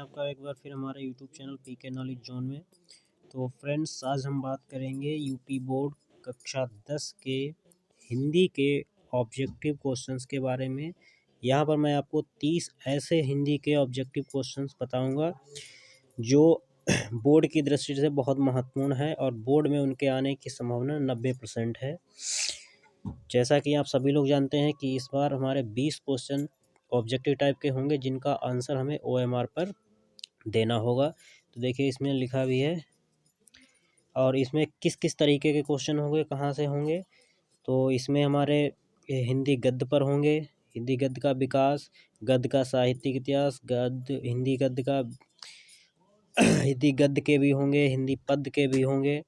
हैं आपका एक बार फिर हमारे YouTube channel PK knowledge zone में। तो फ्रेंड्स, आज हम बात करेंगे यूपी बोर्ड कक्षा 10 के हिंदी के ऑब्जेक्टिव क्वेश्चंस के बारे में। यहाँ पर मैं आपको 30 ऐसे हिंदी के ऑब्जेक्टिव क्वेश्चंस बताऊंगा जो बोर्ड की दृष्टि से बहुत महत्वपूर्ण है और बोर्ड में उनके आने की संभावना 90% है। जैसा कि आप सभी लोग जानते हैं कि इस बार हमारे 20 क्वेश्चन ऑब्जेक्टिव टाइप के होंगे जिनका आंसर हमें OMR पर देना होगा। तो देखिए इसमें लिखा भी है और इसमें किस किस तरीके के क्वेश्चन होंगे, कहाँ से होंगे। तो इसमें हमारे हिंदी गद्य पर होंगे, हिंदी गद्य का विकास, गद्य का साहित्यिक इतिहास, गद्य हिंदी गद्य का हिंदी गद्य के भी होंगे, हिंदी पद्य के भी होंगे।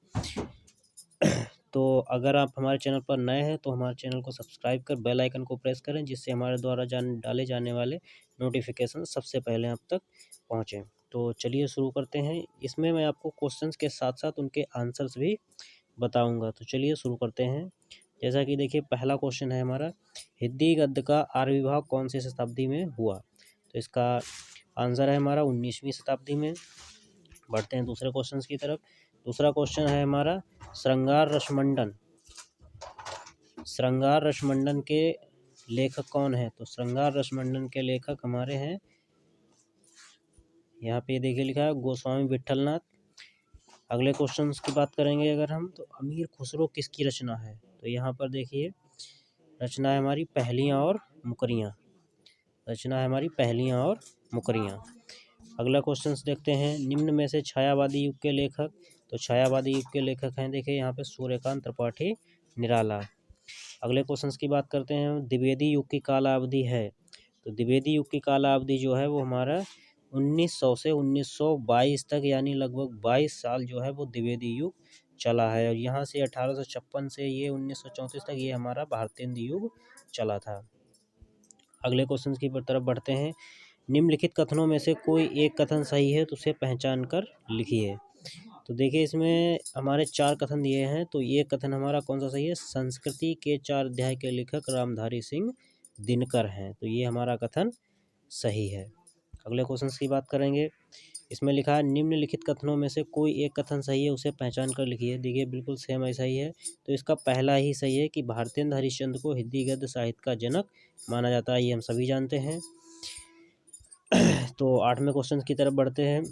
तो अगर आप हमारे चैनल पर नए हैं तो हमारे चैनल को सब्सक्राइब कर बेल आइकन को प्रेस करें, जिससे हमारे द्वारा डाले जाने वाले नोटिफिकेशन सबसे पहले आप तक पहुँचें। तो चलिए शुरू करते हैं। इसमें मैं आपको क्वेश्चंस के साथ साथ उनके आंसर्स भी बताऊंगा। तो चलिए शुरू करते हैं। जैसा कि देखिए पहला क्वेश्चन है हमारा, हिंदी गद्य का आर्य विभाग कौन सी शताब्दी में हुआ। तो इसका आंसर है हमारा 19वीं शताब्दी में। बढ़ते हैं दूसरे क्वेश्चन की तरफ। दूसरा क्वेश्चन है हमारा, श्रृंगार रसमंडन। श्रृंगार रसमंडन के लेखक कौन है। तो श्रृंगार रसमंडन के लेखक हमारे हैं, यहाँ पे देखिए लिखा है गोस्वामी विठलनाथ। अगले क्वेश्चन की बात करेंगे अगर हम, तो अमीर खुसरो किसकी रचना है। तो यहाँ पर देखिए रचना है हमारी पहेलियाँ और मुकरियाँ। रचना है हमारी पहेलियाँ और मुकरियाँ। अगला क्वेश्चन देखते हैं, निम्न में से छायावादी युग के लेखक। तो छायावादी युग के लेखक हैं देखिए यहाँ पे सूर्यकांत त्रिपाठी निराला। अगले क्वेश्चन की बात करते हैं, द्विवेदी युग की कालावधि है। तो द्विवेदी युग की कालावधि जो है वो हमारा 1900 से 1922 तक, यानी लगभग 22 साल जो है वो द्विवेदी युग चला है। और यहाँ से 1856 से ये 1934 तक ये हमारा भारतेंदु युग चला था। अगले क्वेश्चन की तरफ बढ़ते हैं, निम्नलिखित कथनों में से कोई एक कथन सही है तो उसे पहचान कर लिखिए। तो देखिए इसमें हमारे 4 कथन दिए हैं, तो ये कथन हमारा कौन सा सही है। संस्कृति के 4 अध्याय के लेखक रामधारी सिंह दिनकर हैं, तो ये हमारा कथन सही है। अगले क्वेश्चन की बात करेंगे। इसमें लिखा है, निम्नलिखित कथनों में से कोई एक कथन सही है उसे पहचान कर लिखिए। देखिए बिल्कुल सेम ऐसा ही है। तो इसका पहला ही सही है कि भारतेंदु हरिश्चंद्र को हिंदी गद्य साहित्य का जनक माना जाता है, ये हम सभी जानते हैं। तो 8वें क्वेश्चन की तरफ बढ़ते हैं।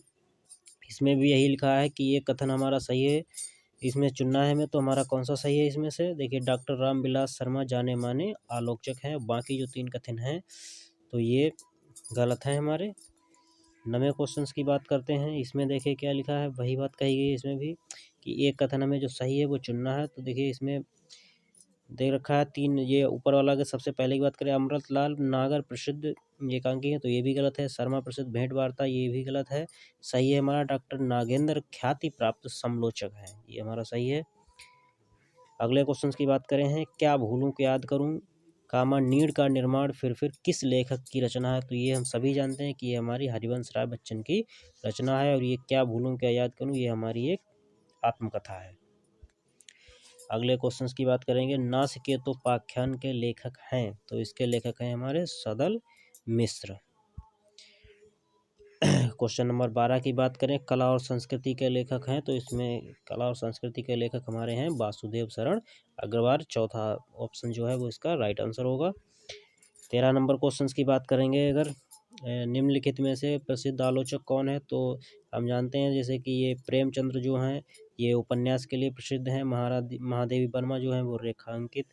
इसमें भी यही लिखा है कि ये कथन हमारा सही है। इसमें चुनना है हमें, तो हमारा कौन सा सही है इसमें से। देखिए डॉक्टर रामविलास शर्मा जाने माने आलोचक हैं। बाकी जो 3 कथन हैं तो ये गलत हैं हमारे। 9वें क्वेश्चन की बात करते हैं। इसमें देखिए क्या लिखा है, वही बात कही गई है इसमें भी कि एक कथन हमें जो सही है वो चुनना है। तो देखिए इसमें दे रखा है 3, ये ऊपर वाला के सबसे पहले की बात करें, अमृतलाल नागर प्रसिद्ध एकांकी है, तो ये भी गलत है। शर्मा प्रसिद्ध भेंट वार्ता, ये भी गलत है। सही है हमारा डॉक्टर नागेंद्र ख्याति प्राप्त समलोचक है, ये हमारा सही है। अगले क्वेश्चन की बात करें हैं, क्या भूलूं क्या याद करूं, कामा नीड़ का निर्माण फिर किस लेखक की रचना है। तो ये हम सभी जानते हैं कि ये हमारी हरिवंश राय बच्चन की रचना है। और ये क्या भूलूं क्या याद करूं, ये हमारी एक आत्मकथा है। अगले क्वेश्चन की बात करेंगे, नासिकेतोपाख्यान के लेखक हैं। तो इसके लेखक हैं हमारे सदल मिश्र। क्वेश्चन नंबर 12 की बात करें, कला और संस्कृति के लेखक हैं। तो इसमें कला और संस्कृति के लेखक हमारे हैं वासुदेव शरण अग्रवाल। चौथा ऑप्शन जो है वो इसका राइट आंसर होगा। 13 नंबर क्वेश्चन की बात करेंगे अगर, निम्नलिखित में से प्रसिद्ध आलोचक कौन है। तो हम जानते हैं जैसे कि ये प्रेमचंद्र जो हैं ये उपन्यास के लिए प्रसिद्ध हैं। महादेवी वर्मा जो हैं वो रेखांकित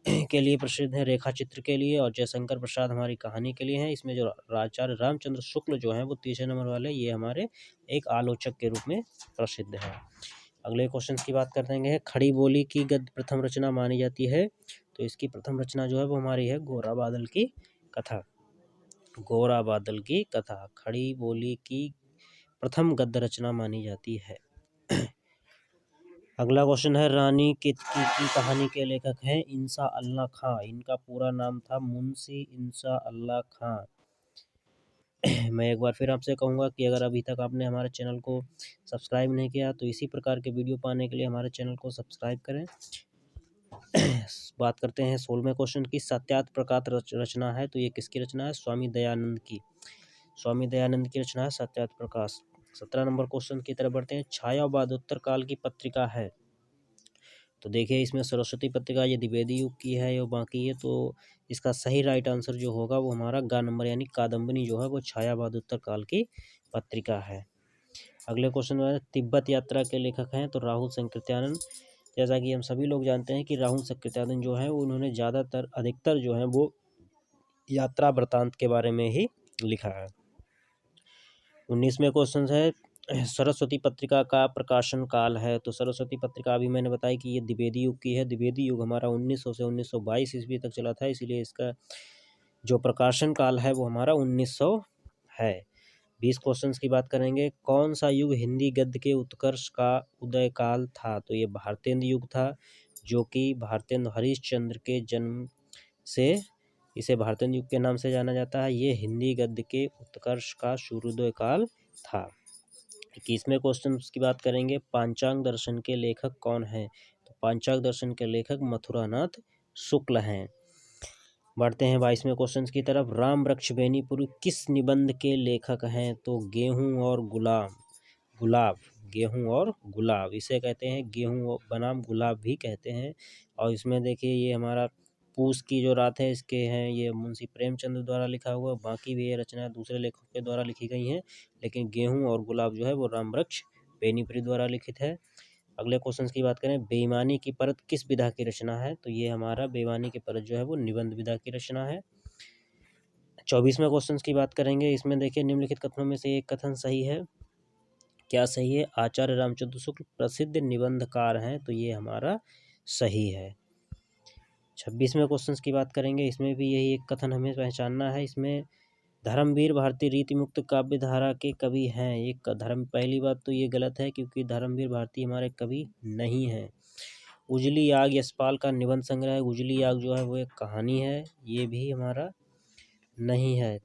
के लिए प्रसिद्ध हैं, रेखा चित्र के लिए। और जयशंकर प्रसाद हमारी कहानी के लिए हैं। इसमें जो आचार्य रामचंद्र शुक्ल जो हैं वो तीसरे नंबर वाले, ये हमारे एक आलोचक के रूप में प्रसिद्ध हैं। अगले क्वेश्चन की बात करते हैं, खड़ी बोली की गद्य प्रथम रचना मानी जाती है। तो इसकी प्रथम रचना जो है वो हमारी है गोरा बादल की कथा। गोरा बादल की कथा खड़ी बोली की प्रथम गद्य रचना मानी जाती है। अगला क्वेश्चन है, रानी केतकी की कहानी के लेखक हैं इंसा अल्लाह खां। इनका पूरा नाम था मुंशी इंसा अल्लाह खां। मैं एक बार फिर आपसे कहूँगा कि अगर अभी तक आपने हमारे चैनल को सब्सक्राइब नहीं किया तो इसी प्रकार के वीडियो पाने के लिए हमारे चैनल को सब्सक्राइब करें। बात करते हैं 16वें क्वेश्चन की, सत्यार्थ प्रकाश रचना है। तो ये किसकी रचना है, स्वामी दयानंद की। स्वामी दयानंद की रचना है सत्यार्थ प्रकाश। 17 नंबर क्वेश्चन की तरफ बढ़ते हैं। छायावादोत्तर काल की पत्रिका है, तो देखिए इसमें सरस्वती पत्रिका ये द्विवेदी युग की है, ये बाकी है, तो इसका सही राइट आंसर जो होगा वो हमारा ग नंबर यानी कादम्बनी जो है वो छायावादोत्तर काल की पत्रिका है। अगले क्वेश्चन में तिब्बत यात्रा के लेखक हैं, तो राहुल संकृत्यानंद। जैसा कि हम सभी लोग जानते हैं कि राहुल संकृत्यानंद जो है उन्होंने ज़्यादातर अधिकतर जो है वो यात्रा वृतांत के बारे में ही लिखा है। 19वें क्वेश्चन है सरस्वती पत्रिका का प्रकाशन काल है, तो सरस्वती पत्रिका अभी मैंने बताया कि ये द्विवेदी युग की है। द्विवेदी युग हमारा 1900 से 1922 ईस्वी तक चला था, इसलिए इसका जो प्रकाशन काल है वो हमारा 1900 है। 20 क्वेश्चंस की बात करेंगे। कौन सा युग हिंदी गद्य के उत्कर्ष का उदय काल था, तो ये भारतेंद्र युग था, जो कि भारतेंद्र हरिश्चंद्र के जन्म से इसे भारतेंद्र युग के नाम से जाना जाता है। ये हिंदी गद्य के उत्कर्ष का सूर्योदय काल था। 21वें क्वेश्चन की बात करेंगे। पांचांग दर्शन के लेखक कौन हैं, तो पांचांग दर्शन के लेखक मथुरानाथ शुक्ल हैं। बढ़ते हैं 22वें क्वेश्चन की तरफ। राम वृक्ष बेनीपुर किस निबंध के लेखक हैं, तो गेहूं और गुलाब, गेहूं और गुलाब, इसे कहते हैं गेहूं बनाम गुलाब भी कहते हैं। और इसमें देखिए ये हमारा पूस की जो रात है इसके हैं, ये मुंशी प्रेमचंद द्वारा लिखा हुआ, बाकी भी ये रचनाएं दूसरे लेखकों के द्वारा लिखी गई हैं, लेकिन गेहूं और गुलाब जो है वो राम वृक्ष बेनीपुरी द्वारा लिखित है। अगले क्वेश्चन की बात करें। बेईमानी की परत किस विधा की रचना है, तो ये हमारा बेईमानी की परत जो है वो निबंध विधा की रचना है। 24वें क्वेश्चन की बात करेंगे। इसमें देखिए निम्नलिखित कथनों में से एक कथन सही है, क्या सही है। आचार्य रामचंद्र शुक्ल प्रसिद्ध निबंधकार हैं, तो ये हमारा सही है। 26वें क्वेश्चन की बात करेंगे। इसमें भी यही एक कथन हमें पहचानना है। इसमें धर्मवीर भारती रीति मुक्त काव्य धारा के कवि हैं, एक धर्म, पहली बात तो ये गलत है क्योंकि धर्मवीर भारती हमारे कवि नहीं हैं। उजली आग यशपाल का निबंध संग्रह है, उजली आग जो है वो एक कहानी है, ये भी हमारा नहीं है।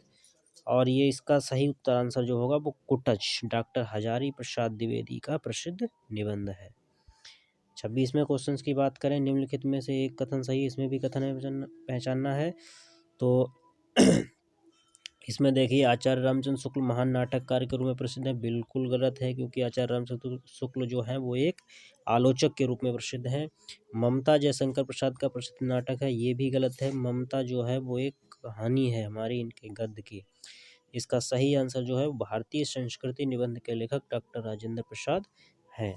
और ये इसका सही उत्तर आंसर जो होगा वो कुटच डॉक्टर हजारी प्रसाद द्विवेदी का प्रसिद्ध निबंध है। 26वें क्वेश्चन की बात करें। निम्नलिखित में से एक कथन सही, इसमें भी कथन पहचानना है। तो इसमें देखिए आचार्य रामचंद्र शुक्ल महान नाटककार के रूप में प्रसिद्ध है, बिल्कुल गलत है क्योंकि आचार्य रामचंद्र शुक्ल जो है वो एक आलोचक के रूप में प्रसिद्ध है। ममता जयशंकर प्रसाद का प्रसिद्ध नाटक है, ये भी गलत है। ममता जो है वो एक कहानी है हमारी इनके गद्य की। इसका सही आंसर जो है भारतीय संस्कृति निबंध के लेखक डॉक्टर राजेंद्र प्रसाद हैं।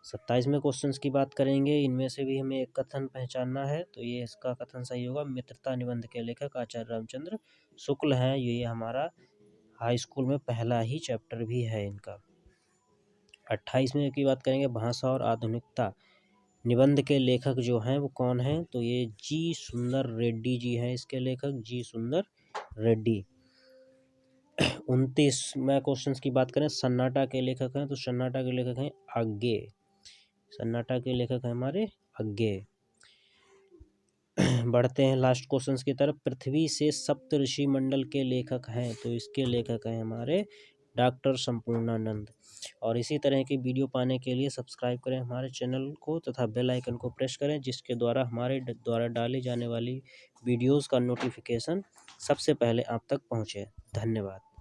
27वें क्वेश्चन की बात करेंगे। इनमें से भी हमें एक कथन पहचानना है, तो ये इसका कथन सही होगा। मित्रता निबंध के लेखक आचार्य रामचंद्र शुक्ल हैं, ये हमारा हाई स्कूल में पहला ही चैप्टर भी है इनका। 28वें की बात करेंगे। भाषा और आधुनिकता निबंध के लेखक जो हैं वो कौन हैं, तो ये जी सुंदर रेड्डी जी हैं इसके लेखक, जी सुंदर रेड्डी। 29वें क्वेश्चन की बात करें। सन्नाटा के लेखक हैं, तो सन्नाटा के लेखक हैं आज्ञे, सन्नाटा के लेखक हैं हमारे आज्ञे। बढ़ते हैं लास्ट क्वेश्चन की तरफ। पृथ्वी से सप्त ऋषि मंडल के लेखक हैं, तो इसके लेखक हैं हमारे डॉक्टर संपूर्णानंद। और इसी तरह की वीडियो पाने के लिए सब्सक्राइब करें हमारे चैनल को तथा बेल आइकन को प्रेस करें, जिसके द्वारा हमारे द्वारा डाली जाने वाली वीडियोस का नोटिफिकेशन सबसे पहले आप तक पहुंचे। धन्यवाद।